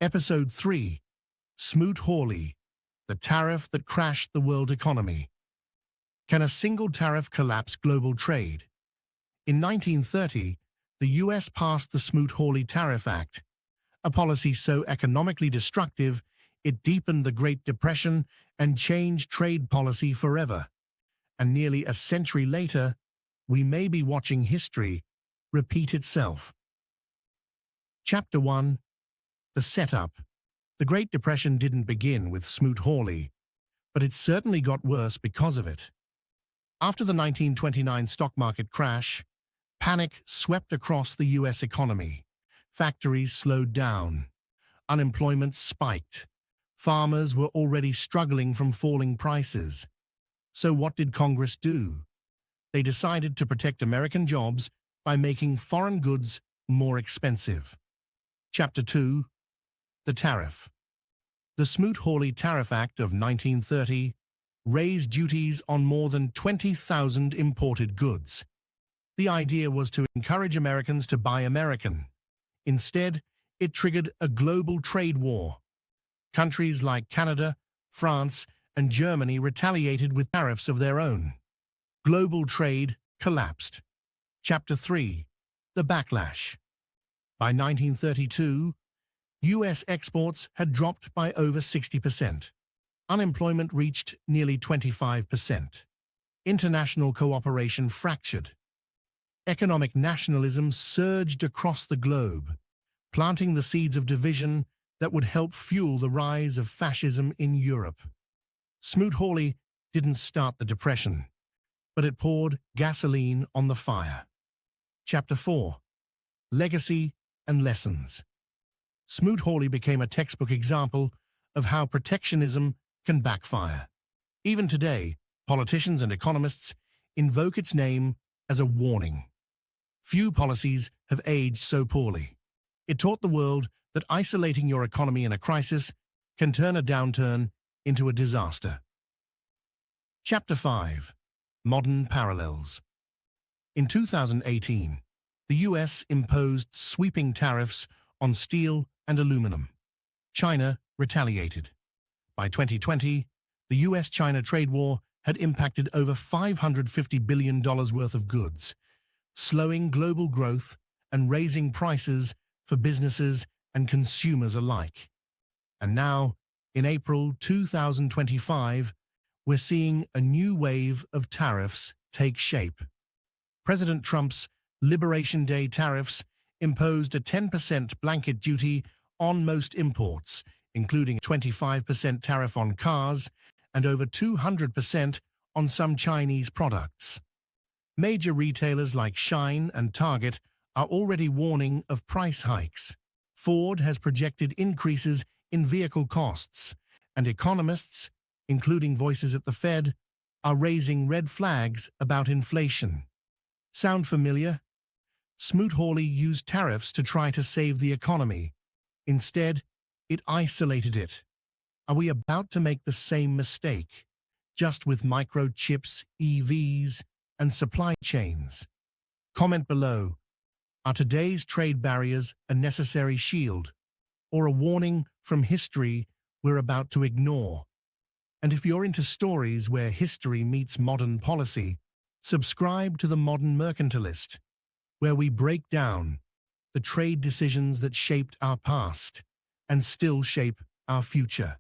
Episode 3, Smoot-Hawley, the tariff that crashed the world economy. Can a single tariff collapse global trade? In 1930, the US passed the Smoot-Hawley Tariff Act, a policy so economically destructive it deepened the Great Depression and changed trade policy forever. And nearly a century later, we may be watching history repeat itself. Chapter 1. The Setup. The Great Depression didn't begin with Smoot-Hawley, but it certainly got worse because of it. After the 1929 stock market crash, panic swept across the US economy. Factories slowed down. Unemployment spiked. Farmers were already struggling from falling prices. So what did Congress do? They decided to protect American jobs by making foreign goods more expensive. Chapter 2. The Tariff. The Smoot-Hawley Tariff Act of 1930 raised duties on more than 20,000 imported goods. The idea was to encourage Americans to buy American. Instead, it triggered a global trade war. Countries like Canada, France, and Germany retaliated with tariffs of their own. Global trade collapsed. Chapter 3. The Backlash. By 1932, US exports had dropped by over 60%. Unemployment reached nearly 25%. International cooperation fractured. Economic nationalism surged across the globe, planting the seeds of division that would help fuel the rise of fascism in Europe. Smoot-Hawley didn't start the Depression, but it poured gasoline on the fire. Chapter 4. Legacy and Lessons. Smoot-Hawley became a textbook example of how protectionism can backfire. Even today, politicians and economists invoke its name as a warning. Few policies have aged so poorly. It taught the world that isolating your economy in a crisis can turn a downturn into a disaster. Chapter 5. Modern Parallels. In 2018, the US imposed sweeping tariffs on steel and aluminum. China retaliated. By 2020, the US-China trade war had impacted over $550 billion worth of goods, slowing global growth and raising prices for businesses and consumers alike. And now, in April 2025, we're seeing a new wave of tariffs take shape. President Trump's Liberation Day tariffs imposed a 10% blanket duty on most imports, including a 25% tariff on cars and over 200% on some Chinese products. Major retailers like Shein and Target are already warning of price hikes. Ford has projected increases in vehicle costs, and economists, including voices at the Fed, are raising red flags about inflation. Sound familiar? Smoot-Hawley used tariffs to try to save the economy. Instead, it isolated it. Are we about to make the same mistake, just with microchips, EVs, and supply chains? Comment below. Are today's trade barriers a necessary shield, or a warning from history we're about to ignore? And if you're into stories where history meets modern policy, subscribe to the Modern Mercantilist, where we break down the trade decisions that shaped our past and still shape our future.